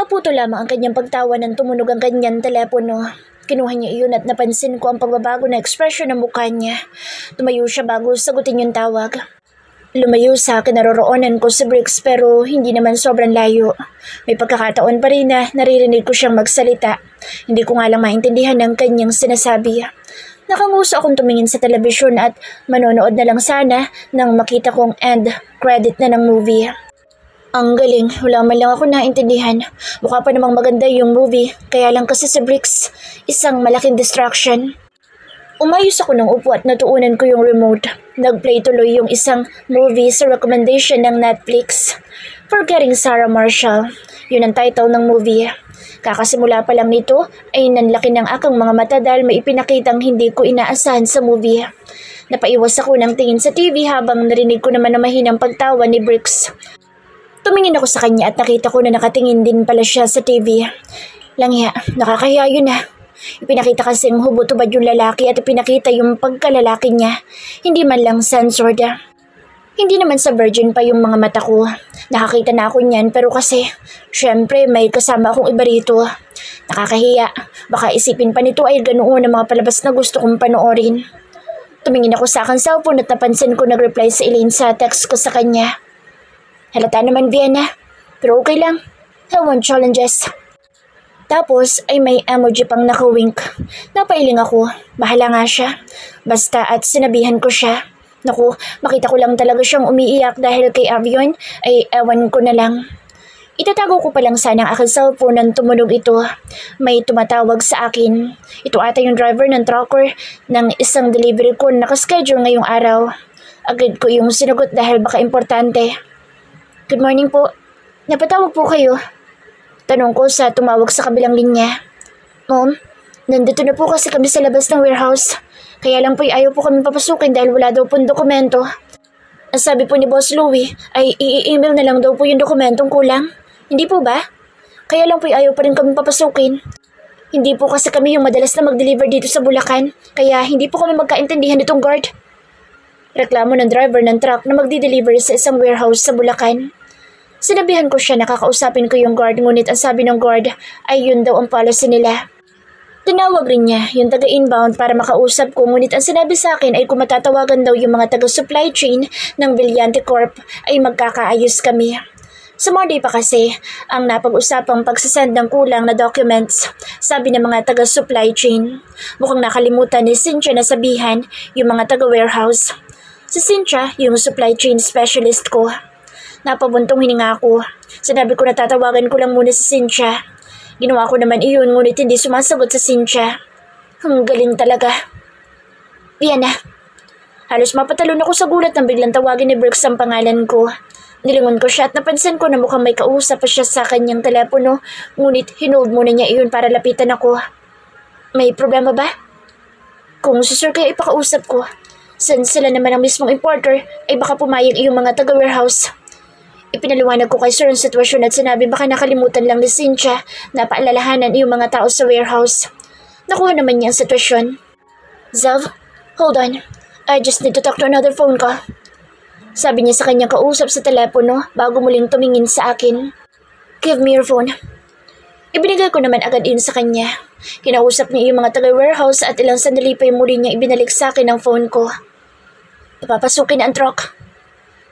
Naputo lamang ang kanyang pagtawa nang tumunog ang kanyang telepono. Kinuha niya iyon at napansin ko ang pagbabago na ekspresyon ng mukha niya. Tumayo siya bago sagutin yung tawag. Lumayo sa kinaroroonan ko si Briggs pero hindi naman sobrang layo. May pagkakataon pa rin na naririnig ko siyang magsalita. Hindi ko nga lang maintindihan ang kanyang sinasabi. Nakanguso akong tumingin sa telebisyon at manonood na lang sana nang makita kong end credit na ng movie. Ang galing, wala man lang ako naintindihan. Mukha pa namang maganda yung movie, kaya lang kasi si Briggs, isang malaking distraction. Umayos ako ng upo at natuunan ko yung remote. Nag-play tuloy yung isang movie sa recommendation ng Netflix. Forgetting Sarah Marshall. Yun ang title ng movie. Kakasimula pa lang nito ay nanlaki ng akang mga mata dahil may ipinakitang hindi ko inaasahan sa movie. Napaiwas ako ng tingin sa TV habang narinig ko naman na mahinang pagtawa ni Briggs. Tumingin ako sa kanya at nakita ko na nakatingin din pala siya sa TV. Langya, nakakahiya yun ah. Ipinakita kasing hubot-hubad yung lalaki at ipinakita yung pagkalalaki niya. Hindi man lang censored. Hindi naman sa virgin pa yung mga mata ko. Nakakita na ako niyan pero kasi, syempre may kasama akong iba rito. Nakakahiya. Baka isipin pa nito ay ganoon ang mga palabas na gusto kong panoorin. Tumingin ako sa aking cellphone at napansin ko nag-reply si Elaine sa text ko sa kanya. Halata naman Vienna, pero okay lang. I want challenges. Tapos ay may emoji pang naka-wink. Napailing ako. Bahala nga siya. Basta at sinabihan ko siya. Naku, makita ko lang talaga siyang umiiyak dahil kay Avion ay ewan ko na lang. Itatago ko pa lang sana ang aking cellphone nang tumunog ito. May tumatawag sa akin. Ito ata yung driver ng trucker ng isang delivery ko na nakaschedule ngayong araw. Agad ko yung sinagot dahil baka importante. Good morning po. Napatawag po kayo. Tanong ko sa tumawag sa kabilang linya. Mom, nandito na po kasi kami sa labas ng warehouse. Kaya lang po ayaw po kami papasukin dahil wala daw pong dokumento. Ang sabi po ni Boss Louie ay i-email na lang daw po yung dokumentong kulang. Hindi po ba? Kaya lang po ayaw pa rin kami papasukin. Hindi po kasi kami yung madalas na mag-deliver dito sa Bulacan. Kaya hindi po kami magkaintindihan nitong guard. Reklamo ng driver ng truck na magdi-deliver sa isang warehouse sa Bulacan. Sinabihan ko siya na kakausapin ko yung guard ngunit ang sabi ng guard ay yun daw ang policy nila. Tinawag rin niya yung taga-inbound para makausap ko ngunit ang sinabi sa akin ay kung matatawagan daw yung mga taga-supply chain ng Villante Corp ay magkakaayos kami. Sa Monday pa kasi ang napag-usapang pagsasend ng kulang na documents, sabi ng mga taga-supply chain. Mukhang nakalimutan ni Cynthia na sabihan yung mga taga-warehouse. Si Cynthia, yung supply chain specialist ko. Napabuntong hininga ako. Sinabi ko na tatawagan ko lang muna si Cynthia. Ginawa ko naman iyon ngunit hindi sumasagot sa Cynthia. Ang galing talaga. Vienna. Halos mapatalon ako sa gulat nang biglang tawagin ni Briggs ang pangalan ko. Nilingon ko siya at napansin ko na mukhang may kausap pa siya sa kanyang telepono ngunit hinold muna niya iyon para lapitan ako. May problema ba? Kung si Sir kaya ipakausap ko, since sila naman ang mismong importer ay baka pumayag iyong mga taga-warehouse. Ipinaliwanag ko kay Sir ang sitwasyon at sinabi baka nakalimutan lang ni Cynthia na paalalahanan yung mga tao sa warehouse. Nakuha naman niya ang sitwasyon. Zev, hold on. I just need to talk to another phone call. Sabi niya sa kanyang kausap sa telepono bago muling tumingin sa akin. Give me your phone. Ibinigay ko naman agad yun sa kanya. Kinausap niya yung mga taga-warehouse at ilang sandali pa yung muli niya ibinalik sa akin ang phone ko. Papapasukin na ang truck.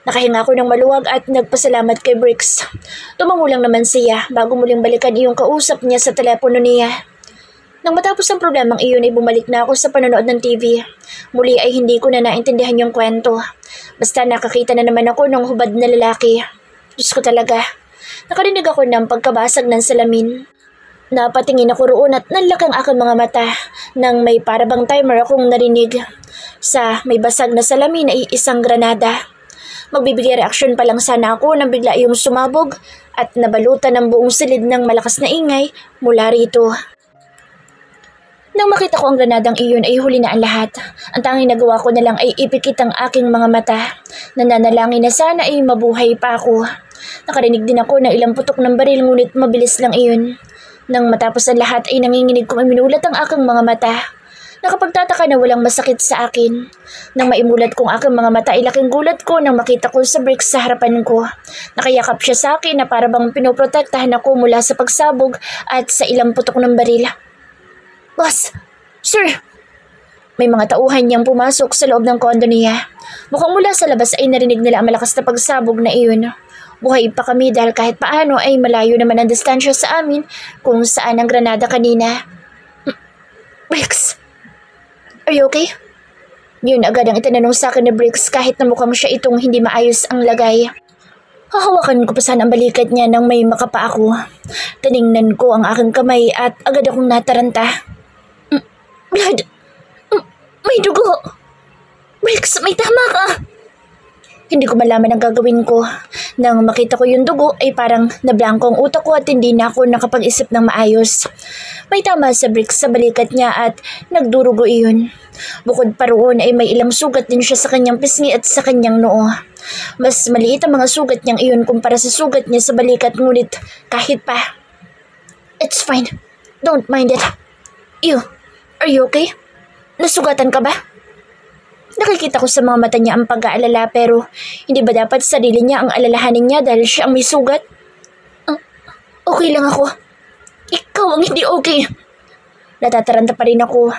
Nakahinga ako ng maluwag at nagpasalamat kay Briggs. Tumango lang naman siya bago muling balikan iyong kausap niya sa telepono niya. Nang matapos ang problemang iyon ay bumalik na ako sa panonood ng TV. Muli ay hindi ko na naintindihan yung kwento. Basta nakakita na naman ako ng hubad na lalaki. Diyos ko talaga. Nakarinig ako ng pagkabasag ng salamin. Napatingin ako roon at nanlaki ang aking mga mata nang may parabang timer akong narinig. Sa may basag na salamin ay isang granada. Magbibigay reaksyon pa lang sana ako nang bigla yung sumabog at nabalutan ng buong silid ng malakas na ingay mula rito. Nang makita ko ang granadang iyon ay huli na ang lahat. Ang tanging nagawa ko na lang ay ipikit ang aking mga mata. Nananalangin na sana ay mabuhay pa ako. Nakarinig din ako ng ilang putok ng baril ngunit mabilis lang iyon. Nang matapos ang lahat ay nanginginig kong iminulat ang aking mga mata. Nakapagtataka na walang masakit sa akin. Nang maimulat kong aking mga mata ay laking gulat ko nang makita ko sa bricks sa harapan ko. Nakayakap siya sa akin na para bang pinoprotektahan ako mula sa pagsabog at sa ilang putok ng baril. Boss! Sir! May mga tauhan niyang pumasok sa loob ng kondo niya. Mukhang mula sa labas ay narinig nila ang malakas na pagsabog na iyon. Buhay pa kami dahil kahit paano ay malayo naman ang distansya sa amin kung saan ang granada kanina. Bricks! Are you okay? Yun agad ang itinanong sa akin ni Bricks kahit na mukhang siya itong hindi maayos ang lagay. Hahawakan ko pa sana ang balikat niya nang may makapa ako. Tiningnan ko ang aking kamay at agad akong nataranta. Blood! May dugo! Bricks, may tama ka! Hindi ko malaman ang gagawin ko. Nang makita ko yung dugo ay parang nablangko ang utak ko at hindi na ako nakapag-isip ng maayos. May tama sa bricks sa balikat niya at nagdurugo iyon. Bukod pa roon ay may ilang sugat din siya sa kanyang pisngi at sa kanyang noo. Mas maliit ang mga sugat niyang iyon kumpara sa sugat niya sa balikat ngunit kahit pa. It's fine. Don't mind it. Are you okay? Nasugatan ka ba? Nakikita ko sa mga mata niya ang pag-aalala pero hindi ba dapat sarili niya ang alalahanin niya dahil siya ang may sugat? Okay lang ako. Ikaw ang hindi okay. Natataranta pa rin ako.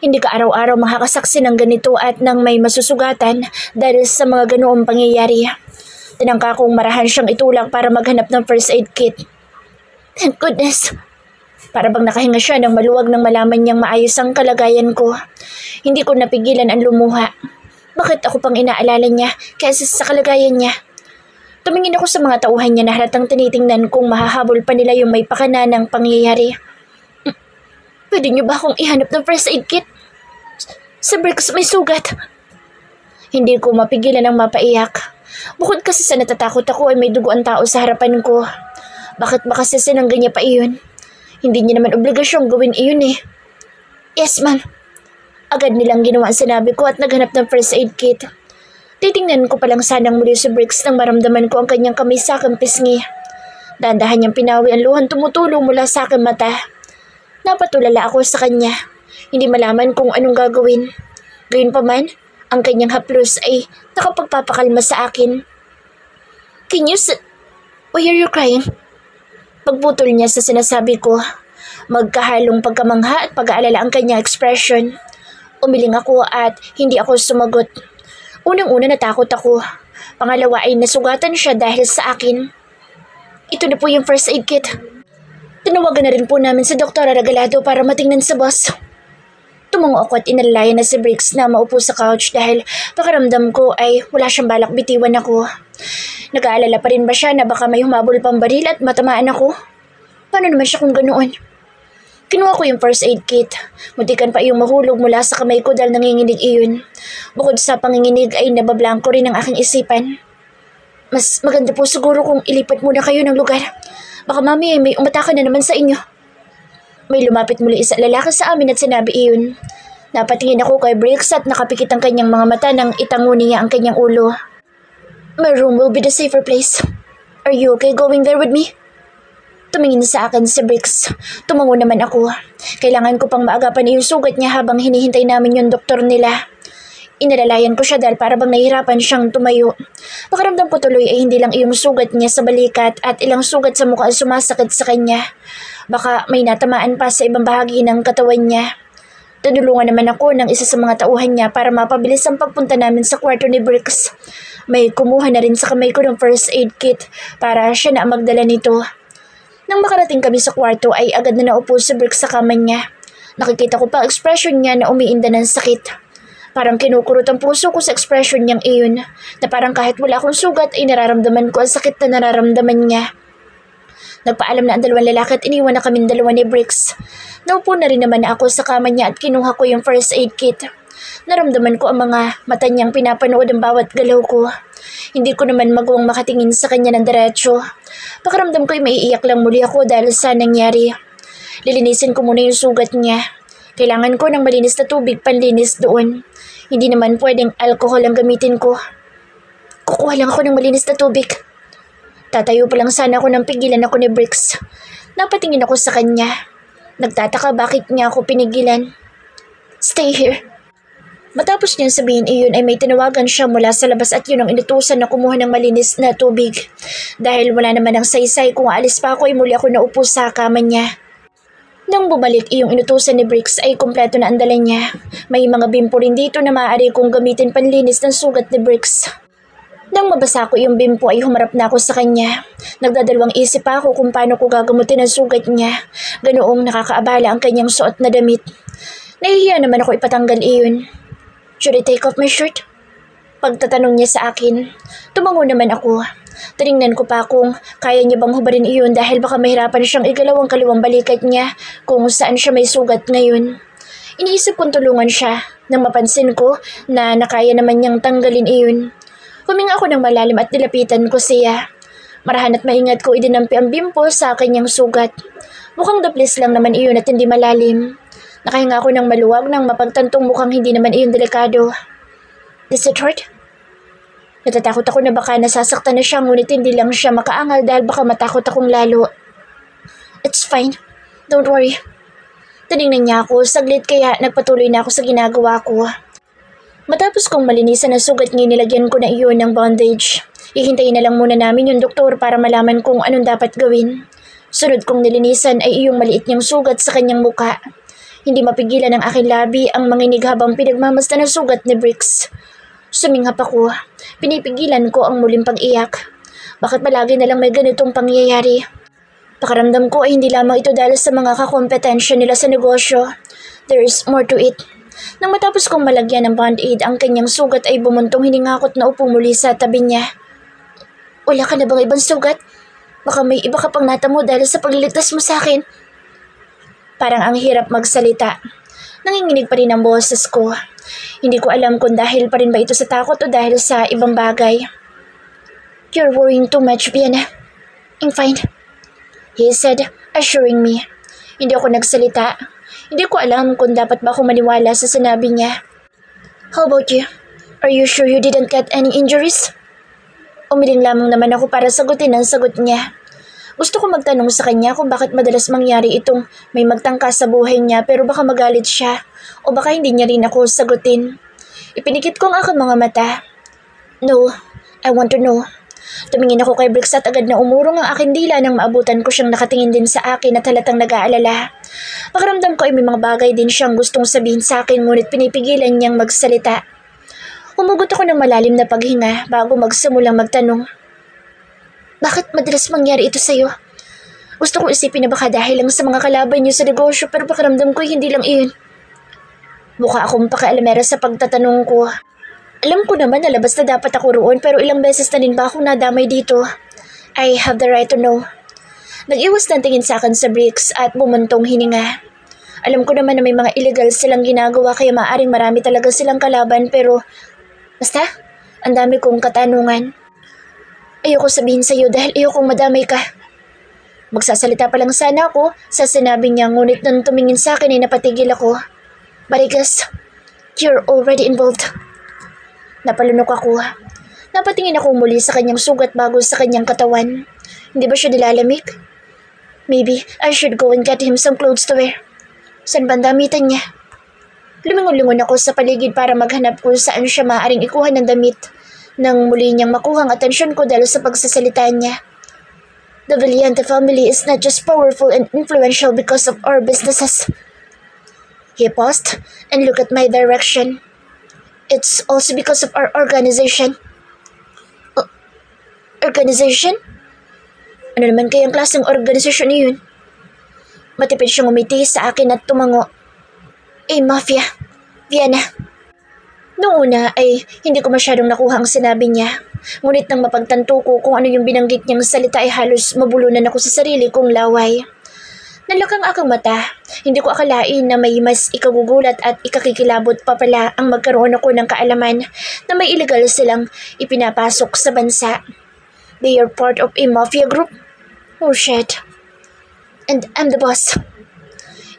Hindi ka araw-araw makakasaksi ng ganito at nang may masusugatan dahil sa mga ganoong pangyayari. Tinangka kong marahan siyang itulak para maghanap ng first aid kit. Thank goodness. Para bang nakahinga siya ng maluwag nang malaman niyang maayos ang kalagayan ko. Hindi ko napigilan ang lumuha. Bakit ako pang inaalala niya kaysa sa kalagayan niya? Tumingin ako sa mga tauhan niya na halatang tinitingnan kung mahahabol pa nila yung may pakana ng pangyayari. Pwede niyo ba akong ihanap ng first aid kit? Sa bricks may sugat. Hindi ko mapigilan ang mapaiyak. Bukod kasi sa natatakot ako ay may dugo ang tao sa harapan ko. Bakit ba kasi sinangga niya pa iyon? Hindi niya naman obligasyong gawin iyon eh. Yes, ma'am. Agad nilang ginawa ang sinabi ko at naghanap ng first aid kit. Titingnan ko palang sanang muli si Bricks nang maramdaman ko ang kanyang kamay sa aking pisngi. Dahan-dahan niyang pinawi ang luhan tumutulong mula sa aking mata. Napatulala ako sa kanya. Hindi malaman kung anong gagawin. Gayunpaman, ang kanyang haplos ay nakapagpapakalma sa akin. Can you why are you crying? Pagputol niya sa sinasabi ko, magkahalong pagkamangha at pag-aalala ang kanyang ekspresyon. Umiling ako at hindi ako sumagot. Unang-una natakot ako. Pangalawa ay nasugatan siya dahil sa akin. Ito na po yung first aid kit. Tinawagan na rin po namin si Dr. Aragalado para matingnan sa boss. Tumungo ako at inalalayan na si Bricks na maupo sa couch dahil pakiramdam ko ay wala siyang balak bitiwan ako. Nag-aalala pa rin ba siya na baka may humabol pang baril at matamaan ako? Paano naman siya kung ganoon? Kinuha ko yung first aid kit. Muntikan pa iyong mahulog mula sa kamay ko dahil nanginginig iyon. Bukod sa panginginig ay nabablangko rin ang aking isipan. Mas maganda po siguro kung ilipat muna kayo ng lugar. Baka mami ay may umatake na naman sa inyo. May lumapit muli isa lalaki sa amin at sinabi iyon. Napatingin ako kay Bricks at nakapikit ang kanyang mga mata nang itango niya ang kanyang ulo. My room will be the safer place. Are you okay going there with me? Tumingin sa akin si Bricks. Tumango naman ako. Kailangan ko pang maagapan yung sugat niya habang hinihintay namin yung doktor nila. Inalalayan ko siya dahil para bang nahihirapan siyang tumayo. Pakiramdam ko tuloy ay hindi lang iyong sugat niya sa balikat at ilang sugat sa mukha sumasakit sa kanya. Baka may natamaan pa sa ibang bahagi ng katawan niya. Tinulungan naman ako ng isa sa mga tauhan niya para mapabilis ang pagpunta namin sa kwarto ni Bricks. May kumuha na rin sa kamay ko ng first aid kit para siya na ang magdala nito. Nang makarating kami sa kwarto ay agad na naupo si Bricks sa kama niya. Nakikita ko pa ang ekspresyon niya na umiinda ng sakit. Parang kinukurot ang puso ko sa ekspresyon niyang iyon na parang kahit wala akong sugat ay nararamdaman ko ang sakit na nararamdaman niya. Nagpaalam na ang dalawang lalaki at iniwan na kaming dalawa ni Bricks. Naupo na rin naman ako sa kama niya at kinuha ko yung first aid kit. Naramdaman ko ang mga mata niyang pinapanood ang bawat galaw ko. Hindi ko naman magawang makatingin sa kanya ng diretso. Pakiramdam ko'y maiiyak lang muli ako dahil sa nangyari. Lilinisin ko muna yung sugat niya. Kailangan ko ng malinis na tubig panlinis doon. Hindi naman pwedeng alcohol ang gamitin ko. Kukuha lang ako ng malinis na tubig. Tatayo pa lang sana ako nang pigilan ako ni Bricks. Napatingin ako sa kanya. Nagtataka bakit niya ako pinigilan. Stay here. Matapos niyang sabihin iyon ay may tinawagan siya mula sa labas at yun ang inutusan na kumuha ng malinis na tubig. Dahil wala naman ang saysay kung aalis pa ako ay muli ako naupo sa kama niya. Nang bumalik iyong inutusan ni Briggs ay kumpleto na ang dala niya. May mga bimpo rin dito na maaari kong gamitin panlinis ng sugat ni Briggs. Nang mabasa ko yung bimpo ay humarap na ako sa kanya. Nagdadalawang isip pa ako kung paano ko gagamutin ang sugat niya. Ganoong nakakaabala ang kanyang suot na damit. Nahihiya naman ako ipatanggal iyon. Should I take off my shirt? Pagtatanong niya sa akin, tumango naman ako. Tiningnan ko pa kung kaya niya bang hubarin iyon dahil baka mahirapan siyang igalaw ang kaliwang balikat niya kung saan siya may sugat ngayon. Iniisip kong tulungan siya nang mapansin ko na nakaya naman niyang tanggalin iyon. Huminga ako ng malalim at nilapitan ko siya. Marahan at maingat ko idinampi ang bimpo sa kanyang sugat. Mukhang daplis lang naman iyon at hindi malalim. Nakahinga ako ng maluwag nang mapagtantong mukhang hindi naman iyon delikado. Does it hurt? Natatakot ako na baka nasasaktan na siya ngunit hindi lang siya makaangal dahil baka matakot akong lalo. It's fine. Don't worry. Tinignan niya ako saglit kaya nagpatuloy na ako sa ginagawa ko. Matapos kong malinisan ang sugat niya nilagyan ko na iyon ng bandage. Ihintayin na lang muna namin yung doktor para malaman kung anong dapat gawin. Sunod kong nilinisan ay iyong maliit niyang sugat sa kanyang muka. Hindi mapigilan ng aking labi ang manginig habang pinagmamasdan ng sugat ni Briggs. Suminghap ako. Pinipigilan ko ang muling pag-iyak. Bakit palagi na lang may ganitong pangyayari? Pakaramdam ko ay hindi lamang ito dahil sa mga kakompetensya nila sa negosyo. There is more to it. Nang matapos kong malagyan ng band-aid ang kanyang sugat ay bumuntong hiningakot na upo muli sa tabi niya. Wala ka na bang ibang sugat? Baka may iba ka pang natamo dahil sa pagliligtas mo sa akin. Parang ang hirap magsalita. Nanginginig pa rin ang boses ko. Hindi ko alam kung dahil pa rin ba ito sa takot o dahil sa ibang bagay. You're worrying too much, Vienna. I'm fine. He said, assuring me. Hindi ako nagsalita. Hindi ko alam kung dapat ba ako maniwala sa sinabi niya. How about you? Are you sure you didn't get any injuries? Umiling lamang naman ako para sagutin ang sagot niya. Gusto ko magtanong sa kanya kung bakit madalas mangyari itong may magtangka sa buhay niya pero baka magalit siya o baka hindi niya rin ako sagutin. Ipinikit ko ang aking mga mata. No, I want to know. Tumingin ako kay Briggs at agad na umurong ang aking dila nang maabutan ko siyang nakatingin din sa akin at halatang nag-aalala. Pakiramdam ko ay may mga bagay din siyang gustong sabihin sa akin ngunit pinipigilan niyang magsalita. Humugot ako ng malalim na paghinga bago magsimulang magtanong. Bakit madalas mangyari ito sa'yo? Gusto kong isipin na baka dahil lang sa mga kalaban niyo sa negosyo pero pakiramdam ko hindi lang iyon. Mukha akong pakialamera sa pagtatanong ko. Alam ko naman na labas na dapat ako roon pero ilang beses na din ba akong nadamay dito? I have the right to know. Nag-iwas ng tingin sa akin sa Briggs at bumuntong hininga. Alam ko naman na may mga illegal silang ginagawa kaya maaring marami talaga silang kalaban pero basta, ang dami kong katanungan. Ayoko sabihin sa'yo dahil ayokong madamay ka. Magsasalita pa lang sana ako sa sinabi niya ngunit nang tumingin sa akin ay napatigil ako. But I guess, you're already involved. Napalunok ako. Napatingin ako muli sa kanyang sugat bago sa kanyang katawan. Hindi ba siya nilalamig? Maybe I should go and get him some clothes to wear. Saan ba ang damitan niya? Lumingon-lingon ako sa paligid para maghanap kung saan siya maaaring ikuha ng damit. Nang muli niyang makuha ang atensyon ko dahil sa pagsasalita niya. The Valiente family is not just powerful and influential because of our businesses. He paused and looked at my direction. It's also because of our organization. Organization? Ano naman kayang klaseng organisasyon yun? Matipid siyang umiti sa akin at tumango. Mafia. Vienna. Noong una ay hindi ko masyadong nakuha ang sinabi niya. Ngunit nang mapagtanto ko kung ano yung binanggit niyang salita ay halos mabulunan ako sa sarili kong laway. Nalakang akong mata. Hindi ko akalain na may mas ikagugulat at ikakikilabot pa pala ang magkaroon ako ng kaalaman na may illegal silang ipinapasok sa bansa. They are part of a mafia group. Oh shit. And I'm the boss.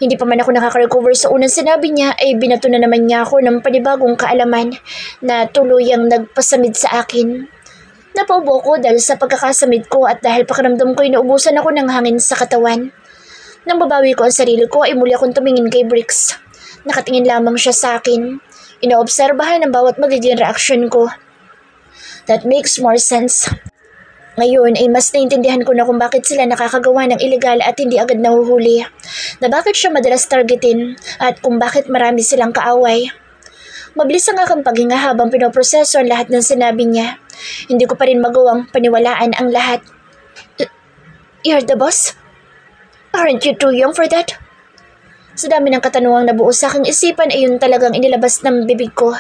Hindi pa man ako nakaka-recover sa unang sinabi niya ay binato na naman niya ako ng panibagong kaalaman na tuluyang nagpasamid sa akin. Napaubo ko dahil sa pagkakasamid ko at dahil pakiramdam ko ay naubusan ako ng hangin sa katawan. Nang babawi ko ang sarili ko ay muli akong tumingin kay Briggs. Nakatingin lamang siya sa akin. Inoobserbahan ang bawat magiging reaksyon ko. That makes more sense. Ngayon ay mas naintindihan ko na kung bakit sila nakakagawa ng ilegal at hindi agad nahuhuli. Na bakit siya madalas targetin at kung bakit marami silang kaaway. Mabilis ang aking paghinga habang pinoproseso ang lahat ng sinabi niya. Hindi ko pa rin magawang paniwalaan ang lahat. You're the boss? Aren't you too young for that? Sa dami ng katanungang nabuo sa aking isipan ay yun talagang inilabas ng bibig ko.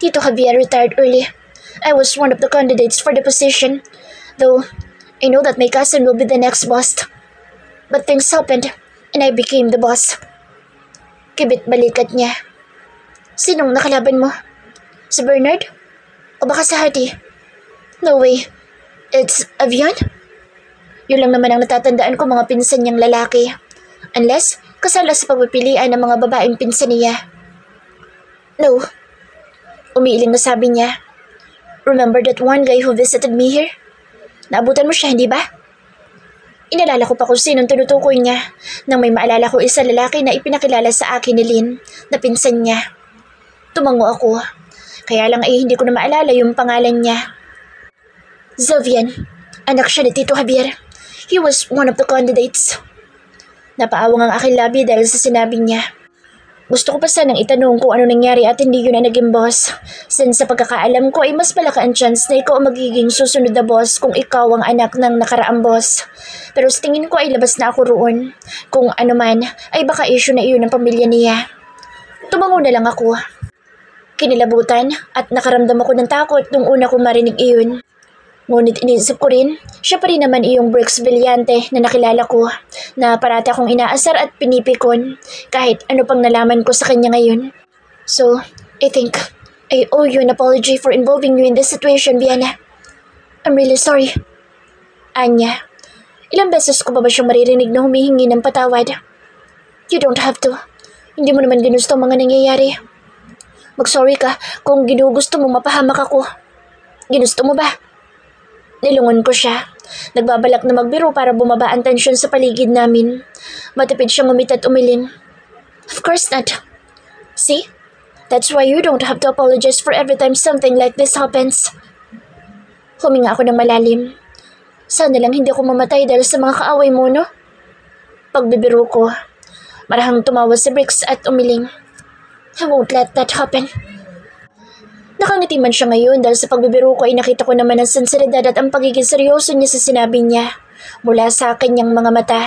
Tito Javier retired early. I was one of the candidates for the position, though I know that my cousin will be the next boss. But things happened, and I became the boss. Kibit balikat niya. Sinong nakalaban mo? Si Bernard? O baka si Hardy? No way. It's Avion? Yun lang naman ang natatandaan ko mga pinsan niyang lalaki. Unless, kasala sa pagpipilian ng mga babaeng pinsan niya. No. Umiiling na sabi niya. Remember that one guy who visited me here? Naabutan mo siya, hindi ba? Inalala ko pa kung sinong tinutukoy niya nang may maalala ko isa lalaki na ipinakilala sa akin ni Lynn na pinsan niya. Tumango ako. Kaya lang ay hindi ko na maalala yung pangalan niya. Zovian. Anak siya ni Tito Javier. He was one of the candidates. Napaawang ang aking labi dahil sa sinabi niya. Gusto ko pa sanang itanong kung ano nangyari at hindi yun na naging boss. Since sa pagkakaalam ko ay mas malaki ang chance na ikaw ang magiging susunod na boss kung ikaw ang anak ng nakaraang boss. Pero sa tingin ko ay labas na ako roon. Kung ano man, ay baka issue na iyon ng pamilya niya. Tumango na lang ako. Kinilabutan at nakaramdam ako ng takot nung una kong marinig iyon. Ngunit iniisip ko rin, siya pa rin naman iyong Brix Villante na nakilala ko, na parati akong inaasar at pinipikon kahit ano pang nalaman ko sa kanya ngayon. So, I think I owe you an apology for involving you in this situation, Vienna. I'm really sorry. Anya, ilang beses ko ba siyang maririnig na humihingi ng patawad? You don't have to. Hindi mo naman ginusto ang mga nangyayari. Mag-sorry ka kung ginugusto mong mapahamak ako. Ginusto mo ba? Nilungon ko siya. Nagbabalak na magbiro para bumaba ang tensyon sa paligid namin. Matipid siyang umit at umiling. Of course not. See? That's why you don't have to apologize for every time something like this happens. Huminga ako ng malalim. Sana lang hindi ako mamatay dahil sa mga kaaway mo, no? Pagbibiro ko, marahang tumawa si Brix at umiling. I won't let that happen. Nakangiti man siya ngayon dahil sa pagbibiro ko ay nakita ko naman ang sinseridad at ang pagiging seryoso niya sa sinabi niya mula sa kanyang mga mata.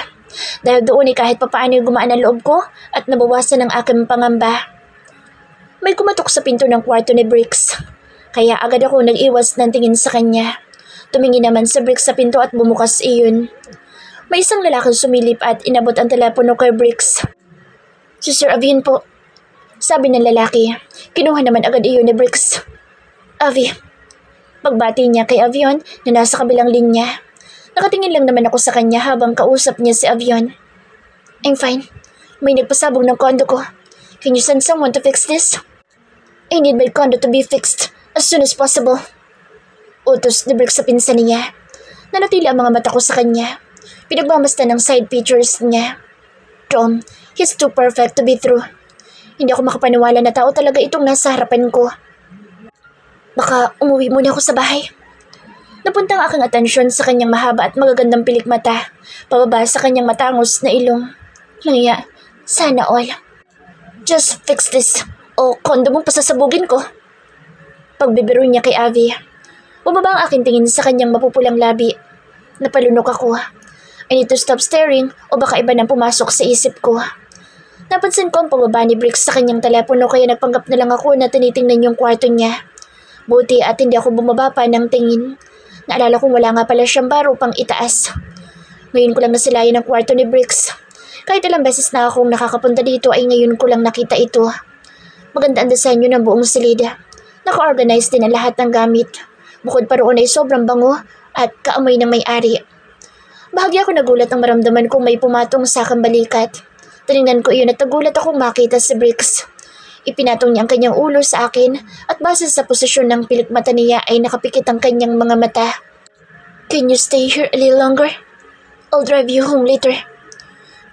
Dahil doon ay kahit papaano gumaan ang loob ko at nabawasan ang aking pangamba. May kumatok sa pinto ng kwarto ni Brix. Kaya agad ako nag-iwas ng tingin sa kanya. Tumingin naman si Brix sa pinto at bumukas iyon. May isang lalaking sumilip at inabot ang telepono kay Brix. Si Sir Avion po. Sabi ng lalaki. Kinuha naman agad iyon ni Brix. Avi. Pagbati niya kay Avion na nasa kabilang linya. Nakatingin lang naman ako sa kanya habang kausap niya si Avion. I'm fine. May nagpasabog ng kondo ko. Can you send someone to fix this? I need my condo to be fixed as soon as possible. Utos ni Brix sa pinsan niya. Nanatili ang mga mata ko sa kanya. Pinagmamasdan ng side features niya. Tom, he's too perfect to be true. Hindi ako makapaniwala na tao talaga itong nasa harapan ko. Baka umuwi muna ako sa bahay. Napunta ang aking atensyon sa kanyang mahaba at magagandang pilik mata, pababa sa kanyang matangos na ilong. Nangya, sana all. Just fix this, o kondo mong pasasabugin ko. Pagbibiro niya kay Avi. Bumaba ang aking tingin sa kanyang mapupulang labi. Napalunok ako. I need to stop staring o baka iba nang pumasok sa isip ko. Napansin ko ang pababa ni Brix sa kanyang telepono kaya nagpanggap na lang ako na tinitingnan yung kwarto niya. Buti at hindi ako bumaba pa ng tingin. Naalala kong wala nga pala siyang baro pang itaas. Ngayon ko lang nasilayan ang kwarto ni Brix. Kahit ilang beses na akong nakakapunta dito ay ngayon ko lang nakita ito. Maganda ang disenyo ng buong silida. Naka-organize din ang lahat ng gamit. Bukod pa roon ay sobrang bango at kaamoy ng may-ari. Bahagya ako nagulat ang maramdaman kong may pumatong sa aking balikat. Tinignan ko iyon at nagulat akong makita si Brix. Ipinatong niya ang kanyang ulo sa akin at base sa posisyon ng pilik mata niya ay nakapikit ang kanyang mga mata. Can you stay here a little longer? I'll drive you home later.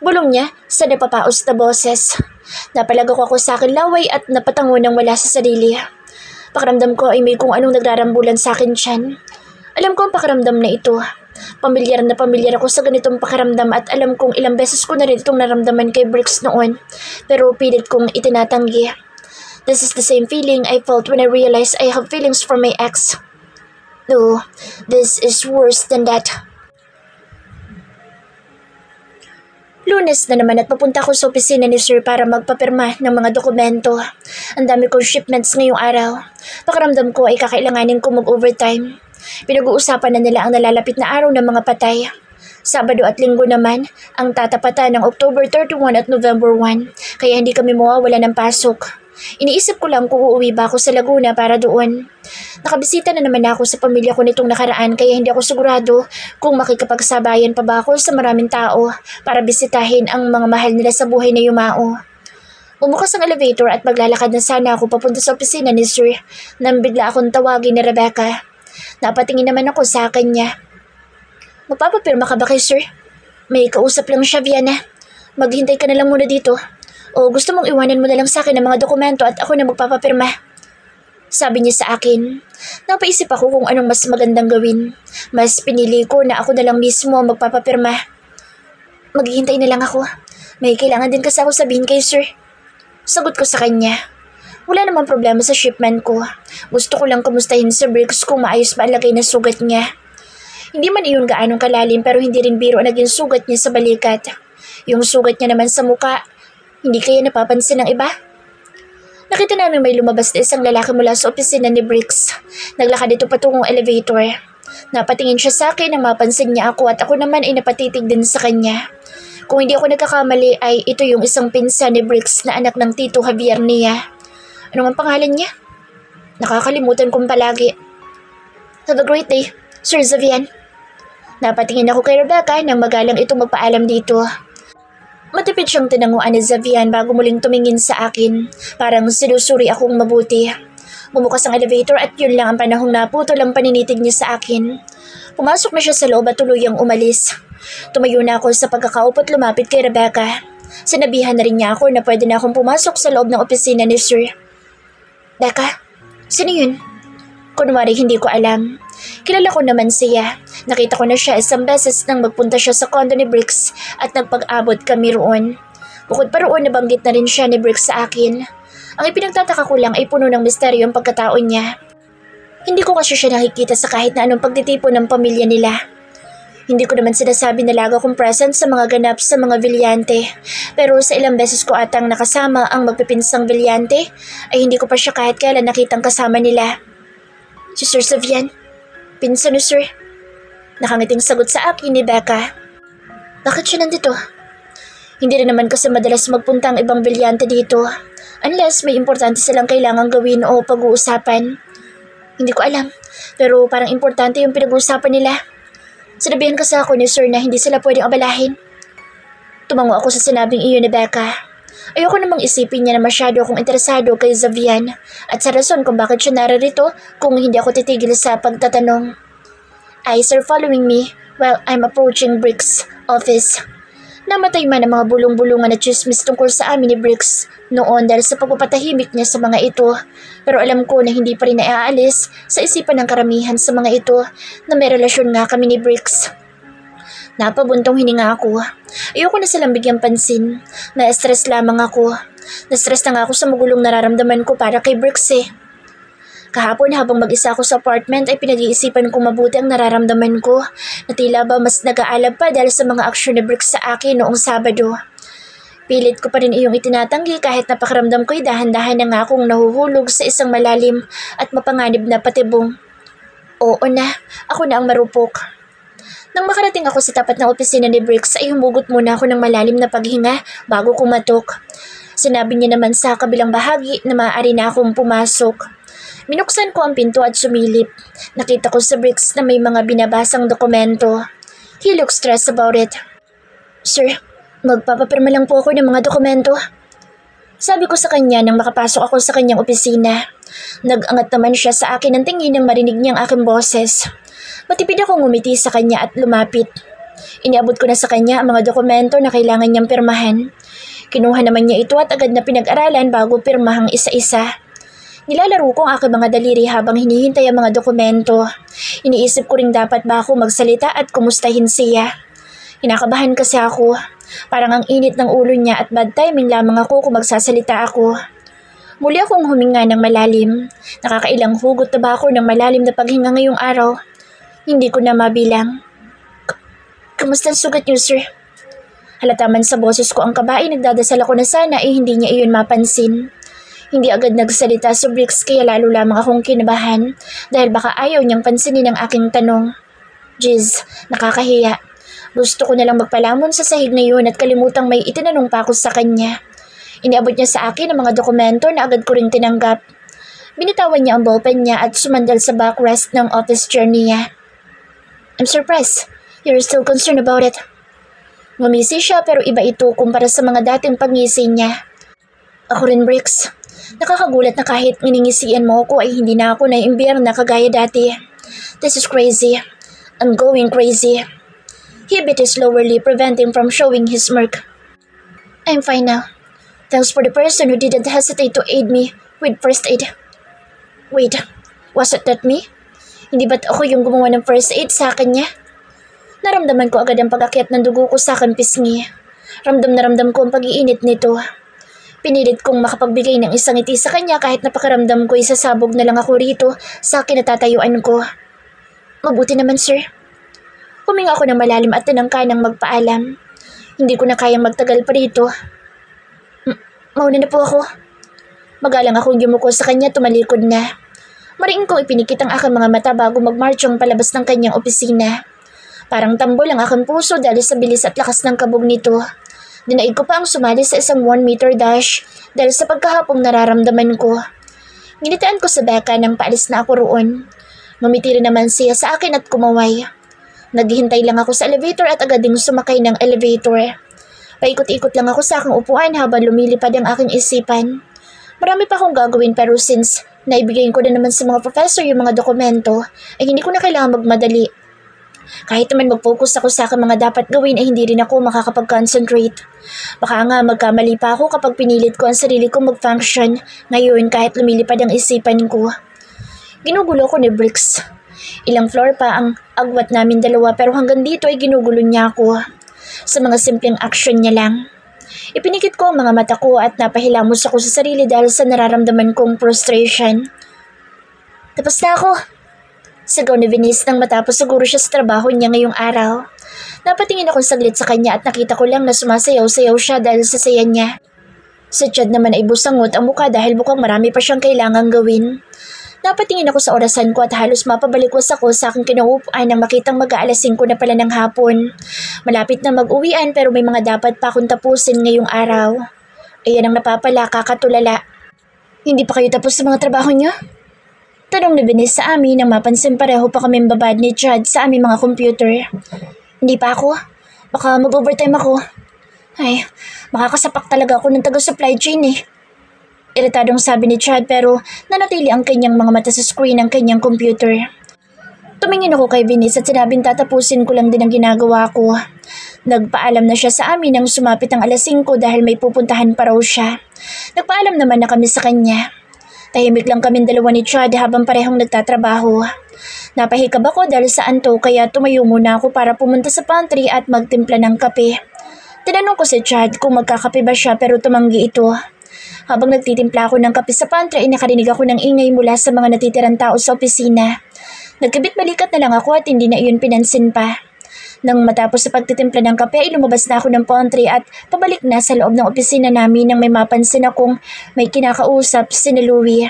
Bulong niya sa napapaos na boses. Napalagaw ako sa akin laway at napatango ng wala sa sarili. Pakiramdam ko ay may kung anong nagrarambulan sa akin tiyan. Alam ko ang pakiramdam na ito. Pamilyar na pamilyar ako sa ganitong pakiramdam at alam kong ilang beses ko na rin itong naramdaman kay Bricks noon. Pero pilit kong itinatanggi. This is the same feeling I felt when I realized I have feelings for my ex. No, this is worse than that. Lunes na naman at papunta ako sa opisina ni Sir para magpapirma ng mga dokumento. Ang dami kong shipments ngayong araw. Pakiramdam ko ay kakailanganin ko mag-overtime. Pinag-uusapan na nila ang nalalapit na araw ng mga patay. Sabado at Linggo naman ang tatapatan ng October 31 at November 1, kaya hindi kami mawawala ng pasok. Iniisip ko lang kung uuwi ba ako sa Laguna para doon. Nakabisita na naman ako sa pamilya ko nitong nakaraan kaya hindi ako sigurado kung makikipagsabayan pa ba ako sa maraming tao para bisitahin ang mga mahal nila sa buhay na yumao. Bumukas ang elevator at maglalakad na sana ako papunta sa opisina ni Sir nang bigla akong tawagin ni Rebecca. Napatingin naman ako sa kanya. Magpapapirma ka ba kay Sir? May kausap lang siya, Viana. Maghintay ka na lang muna dito. O gusto mong iwanan mo na lang sa akin ang mga dokumento at ako na magpapapirma? Sabi niya sa akin. Napaisip ako kung anong mas magandang gawin. Mas pinili ko na ako na lang mismo magpapapirma. Maghihintay na lang ako. May kailangan din kasi ako sabihin kay Sir. Sagot ko sa kanya. Wala namang problema sa shipment ko. Gusto ko lang kumustahin si Bricks kung maayos ba ang lagay na sugat niya. Hindi man iyon gaanong kalalim pero hindi rin biro ang naging sugat niya sa balikat. Yung sugat niya naman sa muka, hindi kaya napapansin ng iba? Nakita namin may lumabas na isang lalaki mula sa opisina ni Bricks. Naglakad ito patungong elevator. Napatingin siya sa akin nang mapansin niya ako at ako naman ay napatitig din sa kanya. Kung hindi ako nagkakamali ay ito yung isang pinsan ni Bricks na anak ng Tito Javier niya. Ano ang pangalan niya? Nakakalimutan kong palagi. Have a great day, Sir Xavier. Napatingin ako kay Rebecca nang magalang itong magpaalam dito. Matipid siyang tinanguan ni Xavier bago muling tumingin sa akin. Parang sinusuri akong mabuti. Bumukas ang elevator at yun lang ang panahong naputol ang paninitig niya sa akin. Pumasok na siya sa loob at tuluyang umalis. Tumayo na ako sa pagkakaupo at lumapit kay Rebecca. Sinabihan na rin niya ako na pwede na akong pumasok sa loob ng opisina ni Sir. Becca, sino yun? Kunwari hindi ko alam. Kilala ko naman siya. Nakita ko na siya isang beses nang magpunta siya sa condo ni Bricks at nagpag-abot kami roon. Bukod pa roon, nabanggit na rin siya ni Bricks sa akin. Ang ipinagtataka ko lang ay puno ng misteryo ang pagkatao niya. Hindi ko kasi siya nakikita sa kahit na anong pagtitipon ng pamilya nila. Hindi ko naman sinasabi na laga kong present sa mga ganap sa mga Villante. Pero sa ilang beses ko atang nakasama ang magpipinsang Villante, ay hindi ko pa siya kahit kailan nakitang kasama nila. Si Sir Xavier, pinsan ni Sir. Nakangiting sagot sa akin ni Becca. Bakit siya nandito? Hindi rin naman kasi madalas magpunta ang ibang Villante dito. Unless may importante silang kailangang gawin o pag-uusapan. Hindi ko alam, pero parang importante yung pinag-uusapan nila. Sinabihan kasi ako ni Sir na hindi sila pwedeng abalahin. Tumango ako sa sinabing iyon ni Becca. Ayoko namang isipin niya na masyado akong interesado kay Xavier at sa rason kung bakit siya naririto kung hindi ako titigil sa pagtatanong. Ay, Sir, following me while I'm approaching Bricks' office. Namatay man ang mga bulong-bulungan na chismis tungkol sa amin ni Bricks noon dahil sa pagpapatahimik niya sa mga ito. Pero alam ko na hindi pa rin naaalis sa isipan ng karamihan sa mga ito na may relasyon nga kami ni Bricks. Napabuntong hininga ako. Ayoko na silang bigyang pansin. Na-stress lamang ako. Na-stress na nga ako sa magulong nararamdaman ko para kay Bricks eh. Kahapon habang mag-isa ako sa apartment ay pinag-iisipan kong mabuti ang nararamdaman ko na tila ba mas nag-aalab pa dahil sa mga aksyon ni Bricks sa akin noong Sabado. Pilit ko pa rin iyong itinatanggi kahit napakaramdam ko'y dahan-dahan na nga akong nahuhulog sa isang malalim at mapanganib na patibong. Oo na, ako na ang marupok. Nang makarating ako sa tapat ng opisina ni Bricks ay humugot muna ako ng malalim na paghinga bago kumatok. Sinabi niya naman sa kabilang bahagi na maaari na akong pumasok. Minuksan ko ang pinto at sumilip. Nakita ko sa Bricks na may mga binabasang dokumento. He looked stressed about it. Sir, magpapapirma lang po ako ng mga dokumento. Sabi ko sa kanya nang makapasok ako sa kanyang opisina. Nag-angat naman siya sa akin ng tingin nang marinig niyang aking boses. Matipid akong ngumiti sa kanya at lumapit. Iniabot ko na sa kanya ang mga dokumento na kailangan niyang pirmahan. Kinuha naman niya ito at agad na pinag-aralan bago pirmahang isa-isa. Nilalaro ko ang aking mga daliri habang hinihintay ang mga dokumento. Iniisip ko ring dapat ba ako magsalita at kumustahin siya. Kinakabahan kasi ako. Parang ang init ng ulo niya at bad timing lamang ako kung magsasalita ako. Muli akong huminga ng malalim. Nakakailang hugot na ba ako ng malalim na paghinga ngayong araw? Hindi ko na mabilang. Kamusta ang sugat niyo, sir? Halata man sa boses ko ang kaba ay nagdadasal ako na sana hindi niya iyon mapansin. Hindi agad nagsalita si Bricks kaya lalo lamang akong kinabahan dahil baka ayaw niyang pansinin ang aking tanong. Jeez, nakakahiya. Gusto ko nalang magpalamon sa sahig na yun at kalimutang may itinanong pa ako sa kanya. Iniabot niya sa akin ang mga dokumento na agad ko ring tinanggap. Binitawan niya ang ballpen niya at sumandal sa backrest ng office chair niya. I'm surprised. You're still concerned about it. Ngumisi siya pero iba ito kumpara sa mga dating pangisi niya. Ako rin, Bricks. Nakakagulat na kahit nginingisian mo ako ay hindi na ako naiimbir na kagaya dati. This is crazy. I'm going crazy. He bit his lower lip, preventing from showing his smirk. I'm fine now. Thanks for the person who didn't hesitate to aid me with first aid. Wait, was it that me? Hindi ba't ako yung gumawa ng first aid sa kanya? Naramdaman ko agad ang pag-akyat ng dugo ko sa aking pisngi. Ramdam na ramdam ko ang pag-iinit nito. Pinilit kong makapagbigay ng isang ngiti sa kanya kahit napakaramdam ko isasabog na lang ako rito sa kinatatayuan ko. Mabuti naman, sir. Huminga ako ng malalim at tinangka ng magpaalam. Hindi ko na kayang magtagal pa rito. Mauna na po ako. Magalang akong yumuko sa kanya, tumalikod na. Mariing kong ipinikit ang aking mga mata bago magmarchong palabas ng kanyang opisina. Parang tambol ang aking puso dahil sa bilis at lakas ng kabog nito. Dinaig ko pa ang sumali sa isang 1-meter dash dahil sa pagkahapong nararamdaman ko. Ginitaan ko sa beka nang paalis na ako roon. Ngumiti rin naman siya sa akin at kumaway. Naghihintay lang ako sa elevator at agad ding sumakay ng elevator. Paikot-ikot lang ako sa aking upuan habang lumilipad ang aking isipan. Marami pa akong gagawin pero since naibigay ko na naman sa mga professor yung mga dokumento, ay hindi ko na kailangan magmadali. Kahit naman mag-focus ako sa aking mga dapat gawin ay hindi rin ako makakapag-concentrate. Baka nga magkamali pa ako kapag pinilit ko ang sarili kong mag-function ngayon kahit lumilipad ang isipan ko. Ginugulo ko ni Bricks. Ilang floor pa ang agwat namin dalawa pero hanggang dito ay ginugulo niya ako. Sa mga simpleng action niya lang. Ipinikit ko ang mga mata ko at napahilamos ako sa sarili dahil sa nararamdaman kong frustration. Tapos na ako. Sigaw ni Venice nang matapos siguro siya sa trabaho niya ngayong araw. Napatingin ako saglit sa kanya at nakita ko lang na sumasayaw-sayaw siya dahil sa saya niya. Si Chad naman ay busangot ang mukha dahil mukhang marami pa siyang kailangang gawin. Napatingin ako sa orasan ko at halos mapabalikwas ako sa aking kinaupuan nang makitang mag-aalas 5 na pala ng hapon. Malapit na mag-uwian pero may mga dapat pa akong tapusin ngayong araw. Ayan ang napapala, kakatulala. Hindi pa kayo tapos sa mga trabaho niyo? Tanong ni Venice sa amin nang mapansin pareho pa kaming babad ni Chad sa aming mga computer. Hindi pa ako. Baka mag-overtime ako. Ay, makakasapak talaga ako ng taga-supply chain eh. Iritadong sabi ni Chad pero nanatili ang kanyang mga mata sa screen ng kanyang computer. Tumingin ako kay Venice at sinabing tatapusin ko lang din ang ginagawa ko. Nagpaalam na siya sa amin nang sumapit ang alas 5 dahil may pupuntahan pa raw siya. Nagpaalam naman na kami sa kanya. Tahimik lang kaming dalawa ni Chad habang parehong nagtatrabaho. Napahikab ako dahil sa antok kaya tumayo muna ako para pumunta sa pantry at magtimpla ng kape. Tinanong ko si Chad kung magkakape ba siya pero tumanggi ito. Habang nagtitimpla ako ng kape sa pantry ay nakarinig ako ng ingay mula sa mga natitirang tao sa opisina. Nagkabit-balikat na lang ako at hindi na iyon pinansin pa. Nang matapos sa pagtitimpla ng kape ay lumabas na ako ng pantry at pabalik na sa loob ng opisina namin nang may mapansin akong may kinakausap si Louie.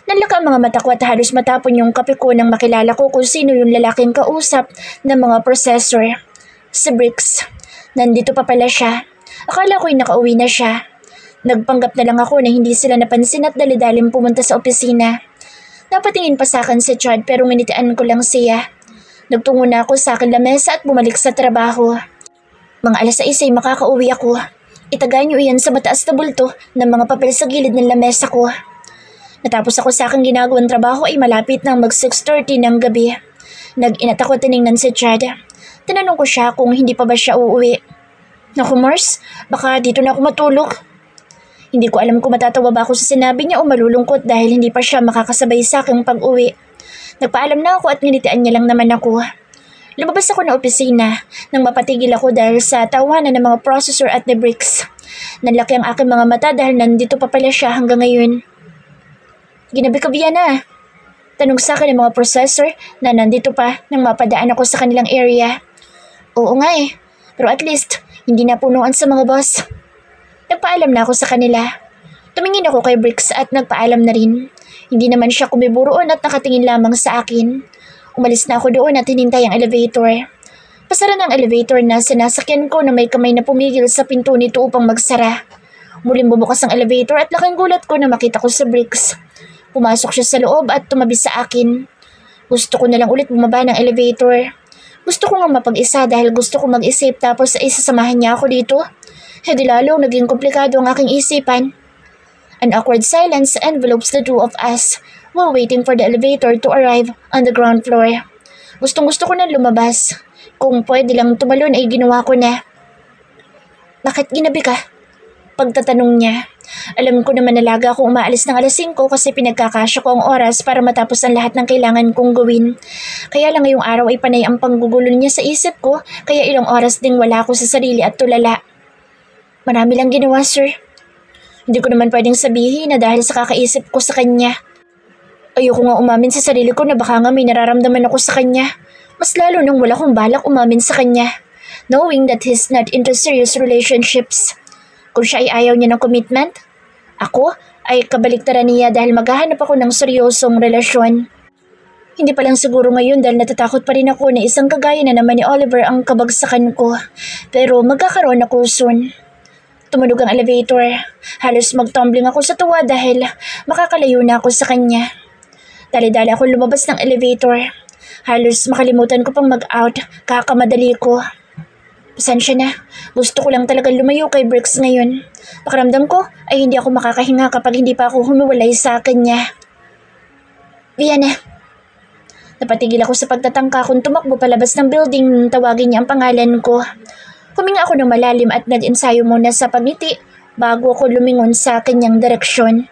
Nanlaka ang mga mata ko at halos matapon yung kape ko nang makilala ko kung sino yung lalaking kausap ng mga processor. Si Bricks. Nandito pa pala siya. Akala ko'y nakauwi na siya. Nagpanggap na lang ako na hindi sila napansin at dali-dalim pumunta sa opisina. Napatingin pa sa akin si Chad pero nginitian ko lang siya. Nagtungo na ako sa akin lamesa at bumalik sa trabaho. Mga alas 6 ay makakauwi ako. Itagay niyo iyan sa mataas na bulto ng mga papel sa gilid ng lamesa ko. Natapos ako sa aking ginagawang trabaho ay malapit ng mag 6:30 ng gabi. Nag-inat ako tiningnan si Chad. Tinanong ko siya kung hindi pa ba siya uuwi. Naku Mars, baka dito na ako matulog. Hindi ko alam kung matatawa ba ako sa sinabi niya o malulungkot dahil hindi pa siya makakasabay sa aking pag-uwi. Nagpaalam na ako at nginitian niya lang naman ako. Lumabas ako ng opisina nang mapatigil ako dahil sa tawanan ng mga processor at the bricks. Nanlaki ang aking mga mata dahil nandito pa pala siya hanggang ngayon. Ginabi ka na. Tanong sa akin ng mga processor na nandito pa nang mapadaan ako sa kanilang area. Oo nga eh, pero at least hindi na punuan sa mga boss. Nagpaalam na ako sa kanila. Tumingin ako kay Bricks at nagpaalam na rin. Hindi naman siya kumiburoon at nakatingin lamang sa akin. Umalis na ako doon at hinintay ang elevator. Pasara ng elevator na sinasakyan ko na may kamay na pumigil sa pinto nito upang magsara. Muling bumukas ang elevator at laking gulat ko na makita ko sa Bricks. Pumasok siya sa loob at tumabi sa akin. Gusto ko na lang ulit bumaba ng elevator. Gusto ko nga mapag-isa dahil gusto ko mag-isip tapos isasamahan niya ako dito. Di lalong naging komplikado ang aking isipan. An awkward silence envelopes the two of us while waiting for the elevator to arrive on the ground floor. Gustong-gusto ko na lumabas. Kung pwede lang tumalon ay ginawa ko na. Bakit ginabi ka? Pagtatanong niya. Alam ko naman nalaga akong umaalis ng alas 5 kasi pinagkakasya ko ang oras para matapos ang lahat ng kailangan kong gawin. Kaya lang ngayong araw ay panay ang panggugulo niya sa isip ko kaya ilang oras ding wala ako sa sarili at tulala. Marami lang ginawa, sir. Hindi ko naman pwedeng sabihin na dahil sa kakaisip ko sa kanya. Ayoko nga umamin sa sarili ko na baka nga may nararamdaman ako sa kanya. Mas lalo nang wala kong balak umamin sa kanya. Knowing that he's not into serious relationships. Kung siya ay ayaw niya ng commitment, ako ay kabaliktaran niya dahil maghahanap ako ng seryosong relasyon. Hindi pa lang siguro ngayon dahil natatakot pa rin ako na isang kagaya na naman ni Oliver ang kabagsakan ko. Pero magkakaroon ako soon. Tumunog ang elevator. Halos magtumbling ako sa tuwa dahil makakalayo na ako sa kanya. Dali-dali ako lumabas ng elevator. Halos makalimutan ko pang mag-out, kakamadali ko. Pasensya na, gusto ko lang talaga lumayo kay Bricks ngayon. Pakiramdam ko ay hindi ako makakahinga kapag hindi pa ako humiwalay sa kanya. Viana. Napatigil ako sa pagtatangka kung tumakbo palabas ng building nang tawagin niya ang pangalan ko. Huminga ako ng malalim at nag-ensayo muna sa pagngiti bago ako lumingon sa kanyang direksyon.